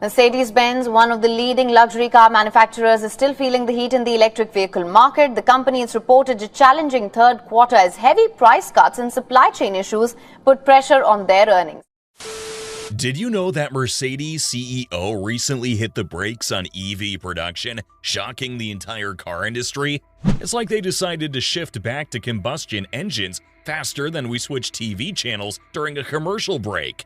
Mercedes-Benz, one of the leading luxury car manufacturers, is still feeling the heat in the electric vehicle market. The company has reported a challenging third quarter as heavy price cuts and supply chain issues put pressure on their earnings. Did you know that Mercedes CEO recently hit the brakes on EV production, shocking the entire car industry? It's like they decided to shift back to combustion engines faster than we switch TV channels during a commercial break.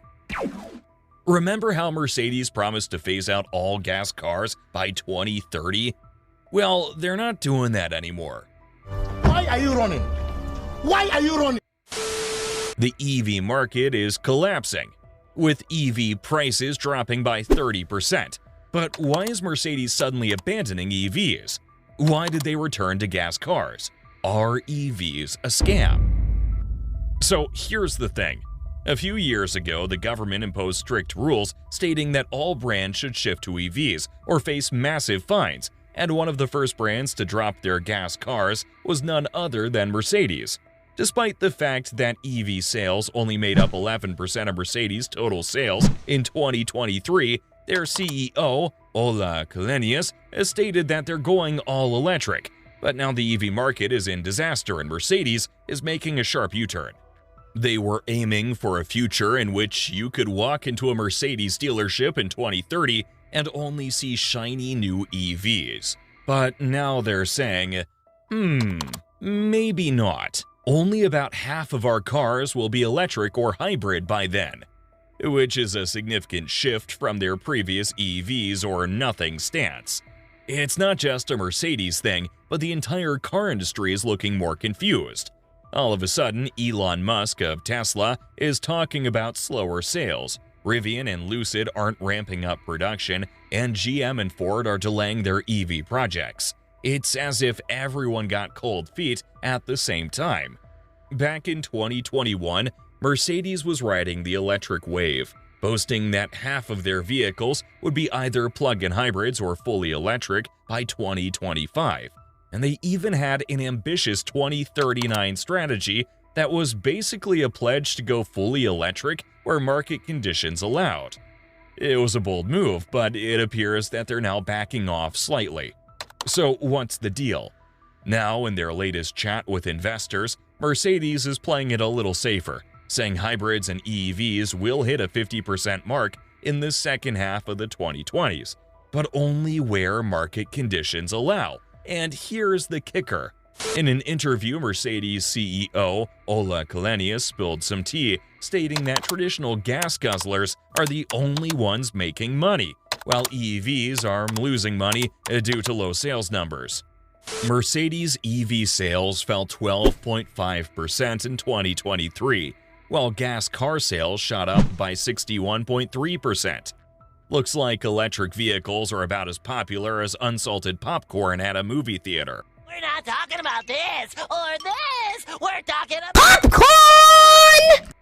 Remember how Mercedes promised to phase out all gas cars by 2030? Well, they're not doing that anymore. Why are you running? Why are you running? The EV market is collapsing, with EV prices dropping by 30%. But why is Mercedes suddenly abandoning EVs? Why did they return to gas cars? Are EVs a scam? So here's the thing. A few years ago, the government imposed strict rules stating that all brands should shift to EVs or face massive fines, and one of the first brands to drop their gas cars was none other than Mercedes. Despite the fact that EV sales only made up 11% of Mercedes' total sales in 2023, their CEO, Ola Källenius, has stated that they're going all electric. But now the EV market is in disaster and Mercedes is making a sharp U-turn. They were aiming for a future in which you could walk into a Mercedes dealership in 2030 and only see shiny new EVs. But now they're saying, maybe not. Only about half of our cars will be electric or hybrid by then, which is a significant shift from their previous EVs or nothing stance. It's not just a Mercedes thing, but the entire car industry is looking more confused. All of a sudden, Elon Musk of Tesla is talking about slower sales. Rivian and Lucid aren't ramping up production, and GM and Ford are delaying their EV projects. It's as if everyone got cold feet at the same time. Back in 2021, Mercedes was riding the electric wave, boasting that half of their vehicles would be either plug-in hybrids or fully electric by 2025. And they even had an ambitious 2039 strategy that was basically a pledge to go fully electric where market conditions allowed. It was a bold move, but it appears that they're now backing off slightly. So what's the deal? Now, in their latest chat with investors, Mercedes is playing it a little safer, saying hybrids and EVs will hit a 50% mark in the second half of the 2020s, but only where market conditions allow. And here's the kicker. In an interview, Mercedes CEO Ola Källenius spilled some tea, stating that traditional gas guzzlers are the only ones making money, while EVs are losing money due to low sales numbers. Mercedes EV sales fell 12.5% in 2023, while gas car sales shot up by 61.3%. Looks like electric vehicles are about as popular as unsalted popcorn at a movie theater. We're not talking about this or this. We're talking about Popcorn!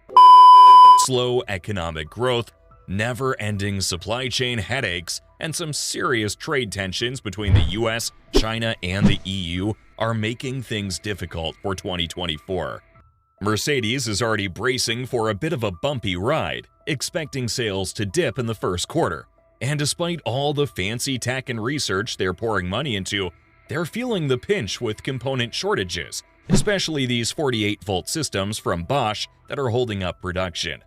Slow economic growth, never-ending supply chain headaches, and some serious trade tensions between the US, China, and the EU are making things difficult for 2024. Mercedes is already bracing for a bit of a bumpy ride, expecting sales to dip in the first quarter. And despite all the fancy tech and research they're pouring money into, they're feeling the pinch with component shortages, especially these 48-volt systems from Bosch that are holding up production.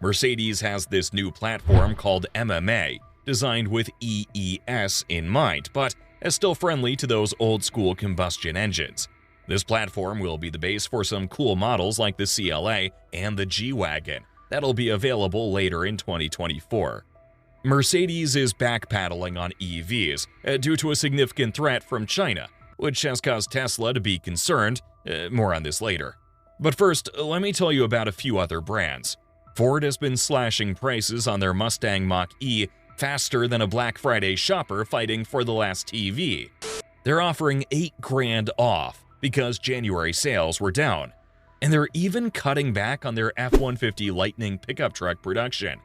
Mercedes has this new platform called MMA, designed with EES in mind, but is still friendly to those old-school combustion engines. This platform will be the base for some cool models like the CLA and the G-Wagon that'll be available later in 2024. Mercedes is backpedaling on EVs due to a significant threat from China, which has caused Tesla to be concerned. More on this later. But first, let me tell you about a few other brands. Ford has been slashing prices on their Mustang Mach-E faster than a Black Friday shopper fighting for the last TV. They're offering $8,000 off because January sales were down. And they're even cutting back on their F-150 Lightning pickup truck production.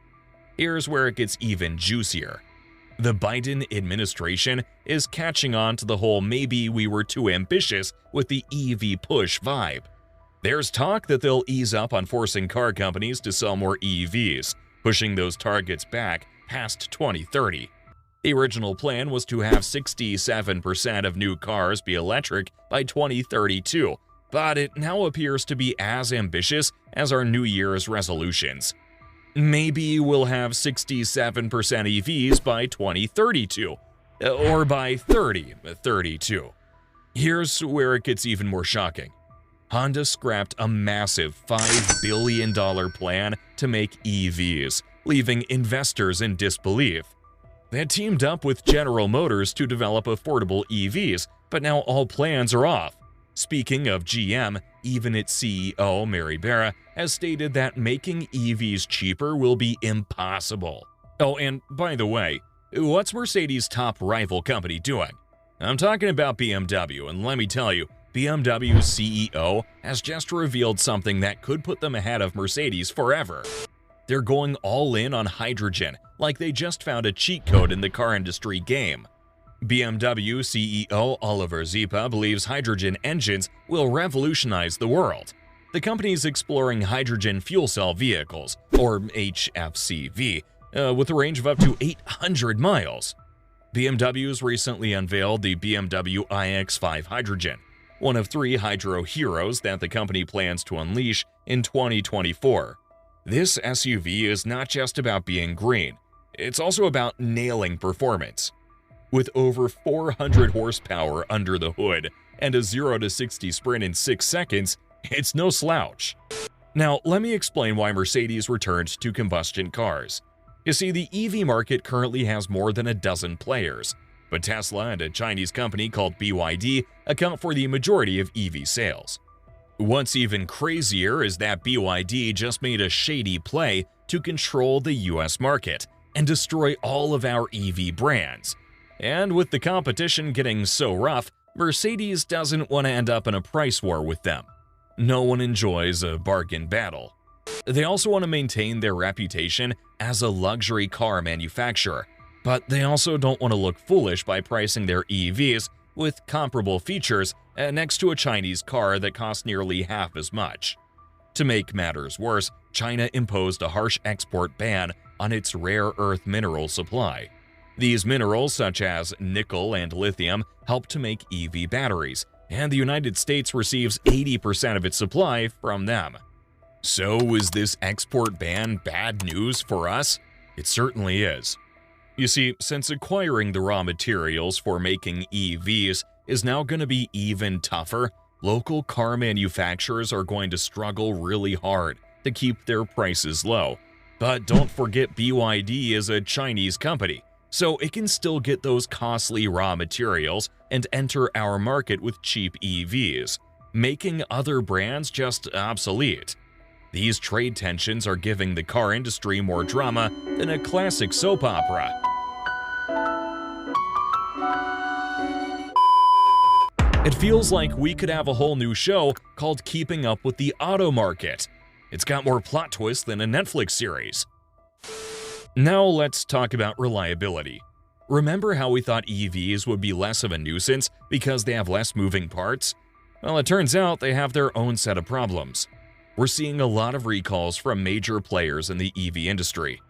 Here's where it gets even juicier. The Biden administration is catching on to the whole maybe we were too ambitious with the EV push vibe. There's talk that they'll ease up on forcing car companies to sell more EVs, pushing those targets back past 2030. The original plan was to have 67% of new cars be electric by 2032, but it now appears to be as ambitious as our New Year's resolutions. Maybe we'll have 67% EVs by 2032, or by 3032. Here's where it gets even more shocking. Honda scrapped a massive $5 billion plan to make EVs, leaving investors in disbelief. They had teamed up with General Motors to develop affordable EVs, but now all plans are off. Speaking of GM, even its CEO, Mary Barra, has stated that making EVs cheaper will be impossible. Oh, and by the way, what's Mercedes' top rival company doing? I'm talking about BMW, and let me tell you, BMW's CEO has just revealed something that could put them ahead of Mercedes forever. They're going all in on hydrogen, like they just found a cheat code in the car industry game. BMW CEO Oliver Zipa believes hydrogen engines will revolutionize the world. The company is exploring hydrogen fuel cell vehicles, or HFCV, with a range of up to 800 miles. BMW's recently unveiled the BMW iX5 Hydrogen, one of 3 hydro heroes that the company plans to unleash in 2024. This SUV is not just about being green, it's also about nailing performance. With over 400 horsepower under the hood and a 0 to 60 sprint in 6 seconds, it's no slouch. Now, let me explain why Mercedes returned to combustion cars. You see, the EV market currently has more than a dozen players, but Tesla and a Chinese company called BYD account for the majority of EV sales. What's even crazier is that BYD just made a shady play to control the US market and destroy all of our EV brands. And with the competition getting so rough, Mercedes doesn't want to end up in a price war with them. No one enjoys a bargain battle. They also want to maintain their reputation as a luxury car manufacturer, but they also don't want to look foolish by pricing their EVs with comparable features next to a Chinese car that costs nearly half as much. To make matters worse, China imposed a harsh export ban on its rare earth mineral supply. These minerals, such as nickel and lithium, help to make EV batteries, and the United States receives 80% of its supply from them. So is this export ban bad news for us? It certainly is. You see, since acquiring the raw materials for making EVs is now going to be even tougher, local car manufacturers are going to struggle really hard to keep their prices low. But don't forget, BYD is a Chinese company, so it can still get those costly raw materials and enter our market with cheap EVs, making other brands just obsolete. These trade tensions are giving the car industry more drama than a classic soap opera. It feels like we could have a whole new show called Keeping Up with the Auto Market. It's got more plot twists than a Netflix series. Now let's talk about reliability. Remember how we thought EVs would be less of a nuisance because they have less moving parts? Well, it turns out they have their own set of problems. We're seeing a lot of recalls from major players in the EV industry.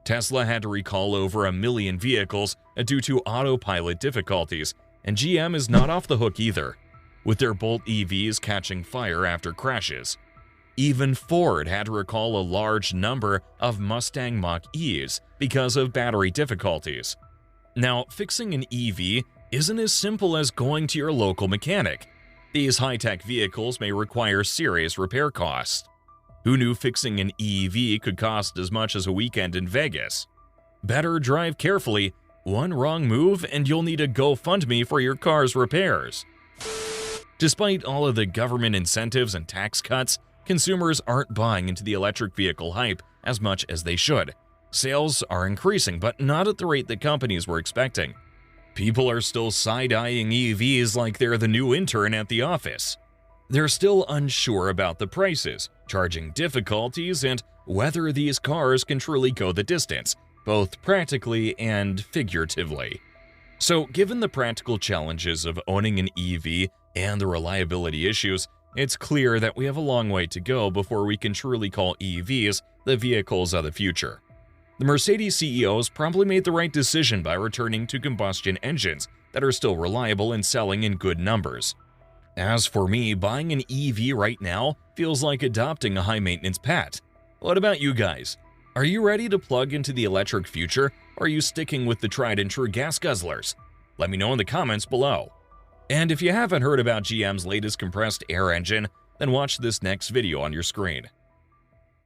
Tesla had to recall over 1 million vehicles due to autopilot difficulties, and GM is not off the hook either, with their Bolt EVs catching fire after crashes. Even Ford had to recall a large number of Mustang Mach-E's because of battery difficulties. Now, fixing an EV isn't as simple as going to your local mechanic. These high-tech vehicles may require serious repair costs. Who knew fixing an EV could cost as much as a weekend in Vegas? Better drive carefully. One wrong move and you'll need a GoFundMe for your car's repairs. Despite all of the government incentives and tax cuts, consumers aren't buying into the electric vehicle hype as much as they should. Sales are increasing, but not at the rate that companies were expecting. People are still side-eyeing EVs like they're the new intern at the office. They're still unsure about the prices, charging difficulties, and whether these cars can truly go the distance, both practically and figuratively. So, given the practical challenges of owning an EV and the reliability issues, it's clear that we have a long way to go before we can truly call EVs the vehicles of the future. The Mercedes CEOs probably made the right decision by returning to combustion engines that are still reliable and selling in good numbers. As for me, buying an EV right now feels like adopting a high-maintenance pet. What about you guys? Are you ready to plug into the electric future, or are you sticking with the tried-and-true gas guzzlers? Let me know in the comments below. And if you haven't heard about GM's latest compressed air engine, then watch this next video on your screen.